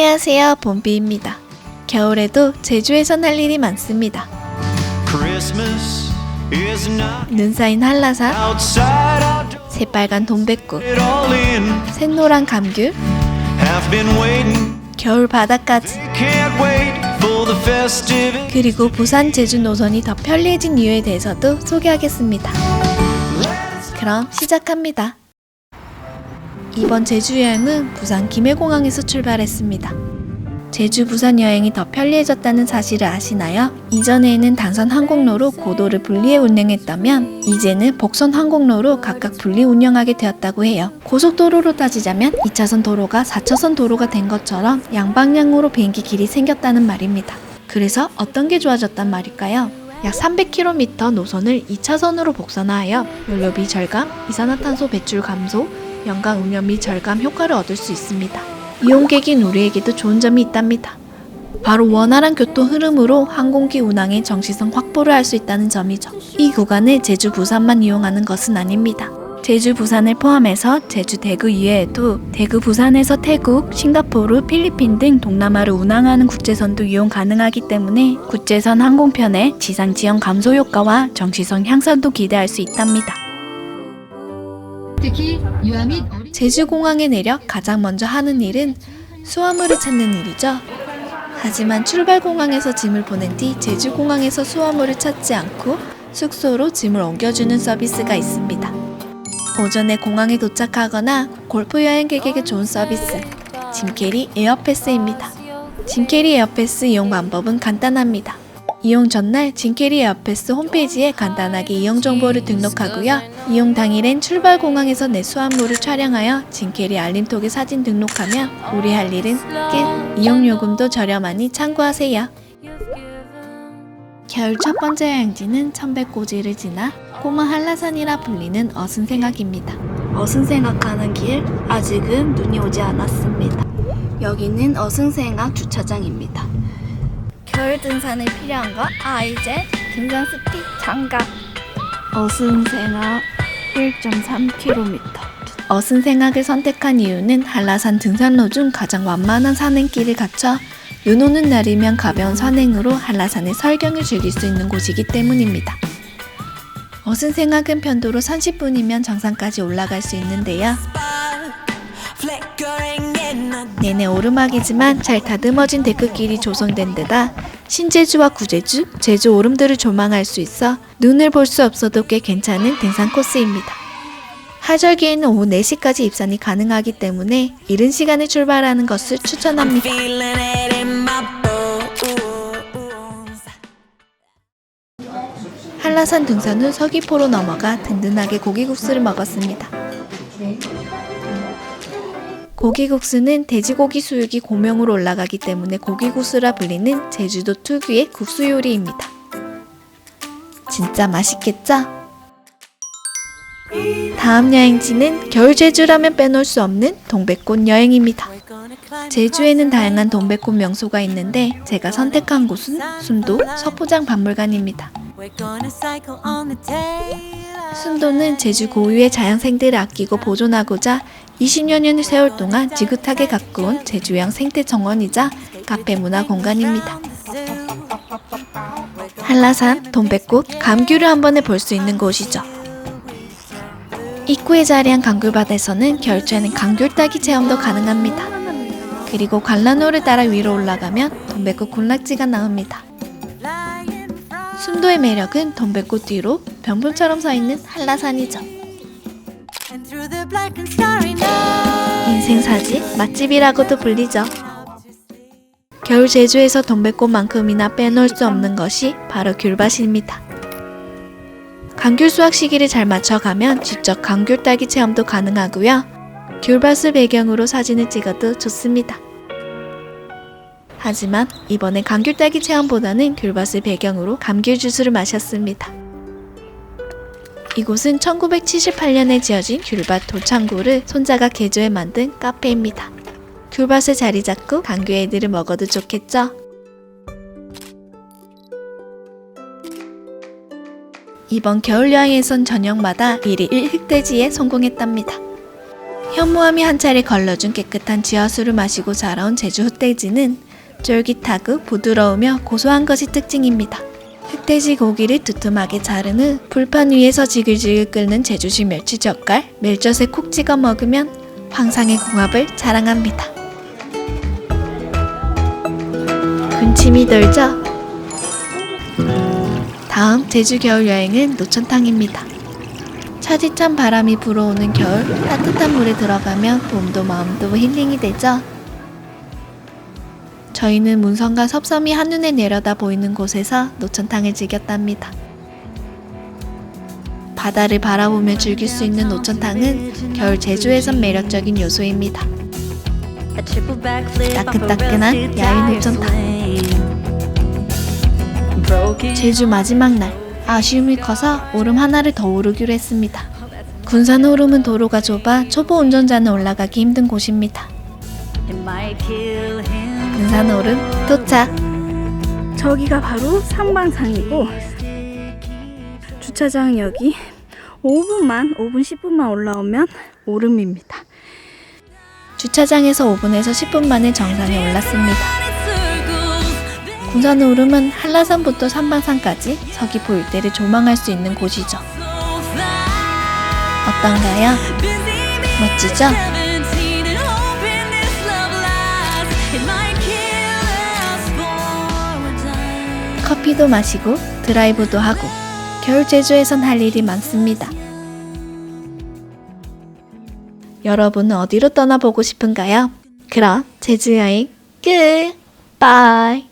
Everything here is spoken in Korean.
안녕하세요, 봄비입니다. 겨울에도 제주에선 할 일이 많습니다. 눈 쌓인 한라산, 새빨간 돈백꽃, 샛노란 감귤, 겨울 바다까지, 그리고 부산 제주 노선이 더 편리해진 이유에 대해서도 소개하겠습니다. 그럼 시작합니다. 이번 제주 여행은 부산 김해공항에서 출발했습니다. 제주 부산 여행이 더 편리해졌다는 사실을 아시나요? 이전에는 단선 항공로로 고도를 분리해 운행했다면 이제는 복선 항공로로 각각 분리 운영하게 되었다고 해요. 고속도로로 따지자면 2차선 도로가 4차선 도로가 된 것처럼 양방향으로 비행기 길이 생겼다는 말입니다. 그래서 어떤 게 좋아졌단 말일까요? 약 300km 노선을 2차선으로 복선화하여 연료비 절감, 이산화탄소 배출 감소, 연간 운영비 절감 효과를 얻을 수 있습니다. 이용객인 우리에게도 좋은 점이 있답니다. 바로 원활한 교통 흐름으로 항공기 운항의 정시성 확보를 할 수 있다는 점이죠. 이 구간을 제주 부산만 이용하는 것은 아닙니다. 제주 부산을 포함해서 제주 대구 이외에도 대구 부산에서 태국, 싱가포르, 필리핀 등 동남아를 운항하는 국제선도 이용 가능하기 때문에 국제선 항공편의 지상 지연 감소 효과와 정시성 향상도 기대할 수 있답니다. 특히 유아 및 제주공항에 내려 가장 먼저 하는 일은 수화물을 찾는 일이죠. 하지만 출발공항에서 짐을 보낸 뒤 제주공항에서 수화물을 찾지 않고 숙소로 짐을 옮겨주는 서비스가 있습니다. 오전에 공항에 도착하거나 골프 여행객에게 좋은 서비스, 짐캐리 에어패스입니다. 짐캐리 에어패스 이용 방법은 간단합니다. 이용 전날 짐캐리 에어패스 홈페이지에 간단하게 이용 정보를 등록하고요. 이용 당일엔 출발 공항에서 내 수화물을 촬영하여 짐캐리 알림톡에 사진 등록하면 우리 할 일은 끝! 이용 요금도 저렴하니 참고하세요. 겨울 첫 번째 여행지는 천백고지를 지나 꼬마 한라산이라 불리는 어순생악입니다. 어순생악 가는 길 아직은 눈이 오지 않았습니다. 여기는 어순생악 주차장입니다. 겨울 등산에 필요한 것? 이제 등산 스틱 장갑. 어순생악 1.3km. 어순생악을 선택한 이유는 한라산 등산로 중 가장 완만한 산행길을 갖춰 눈 오는 날이면 가벼운 산행으로 한라산의 설경을 즐길 수 있는 곳이기 때문입니다. 어순생악은 편도로 30분이면 정상까지 올라갈 수 있는데요. 내내 오르막이지만 잘 다듬어진 데크길이 조성된 데다 신제주와 구제주, 제주 오름들을 조망할 수 있어 눈을 볼 수 없어도 꽤 괜찮은 등산 코스입니다. 하절기에는 오후 4시까지 입산이 가능하기 때문에 이른 시간에 출발하는 것을 추천합니다. 한라산 등산 후 서귀포로 넘어가 든든하게 고기국수를 먹었습니다. 고기국수는 돼지고기 수육이 고명으로 올라가기 때문에 고기국수라 불리는 제주도 특유의 국수 요리입니다. 진짜 맛있겠죠? 다음 여행지는 겨울 제주라면 빼놓을 수 없는 동백꽃 여행입니다. 제주에는 다양한 동백꽃 명소가 있는데 제가 선택한 곳은 순도 서포장 박물관입니다. 순도는 제주 고유의 자연생태를 아끼고 보존하고자 20여 년의 세월 동안 지긋하게 가꾸온 제주형 생태 정원이자 카페 문화 공간입니다. 한라산, 돈백꽃, 감귤을 한 번에 볼 수 있는 곳이죠. 입구에 자리한 감귤밭에서는 겨울철에는 감귤 따기 체험도 가능합니다. 그리고 관람로를 따라 위로 올라가면 돈백꽃 군락지가 나옵니다. 순도의 매력은 돈백꽃 뒤로 병풍처럼 서있는 한라산이죠. 인생사지 맛집이라고도 불리죠. 겨울 제주에서 돈백꽃만큼이나 빼놓을 수 없는 것이 바로 귤밭입니다. 감귤 수확 시기를 잘 맞춰가면 직접 감귤 따기 체험도 가능하고요. 귤밭을 배경으로 사진을 찍어도 좋습니다. 하지만 이번엔 감귤 따기 체험보다는 귤밭을 배경으로 감귤 주스를 마셨습니다. 이곳은 1978년에 지어진 귤밭 도창구를 손자가 개조해 만든 카페입니다. 귤밭에 자리 잡고 감귤 애들을 먹어도 좋겠죠? 이번 겨울 여행에선 저녁마다 1일 1흑돼지에 성공했답니다. 현무암이 한 차례 걸러준 깨끗한 지하수를 마시고 자라온 제주 흑돼지는 쫄깃하고 부드러우며 고소한 것이 특징입니다. 흑돼지 고기를 두툼하게 자른 후 불판 위에서 지글지글 끓는 제주식 멸치젓갈, 멜젓에 콕 찍어 먹으면 황상의 궁합을 자랑합니다. 군침이 돌죠? 다음 제주 겨울 여행은 노천탕입니다. 차디찬 바람이 불어오는 겨울, 따뜻한 물에 들어가면 몸도 마음도 힐링이 되죠? 저희는 문성과 섭섬이 한눈에 내려다 보이는 곳에서 노천탕을 즐겼답니다. 바다를 바라보며 즐길 수 있는 노천탕은 겨울 제주에선 매력적인 요소입니다. 따끈따끈한 야외 노천탕. 제주 마지막 날, 아쉬움이 커서 오름 하나를 더 오르기로 했습니다. 군산 오름은 도로가 좁아 초보 운전자는 올라가기 힘든 곳입니다. 군산 오름 도착! 저기가 바로 상반산이고 주차장 여기 5분 10분만 올라오면 오름입니다. 주차장에서 5분에서 10분 만에 정상에 올랐습니다. 군산 오름은 한라산부터 삼방산까지 서귀포 일대를 조망할 수 있는 곳이죠. 어떤가요? 멋지죠? 커피도 마시고 드라이브도 하고 겨울 제주에선 할 일이 많습니다. 여러분은 어디로 떠나보고 싶은가요? 그럼 제주 여행 끝! 바이!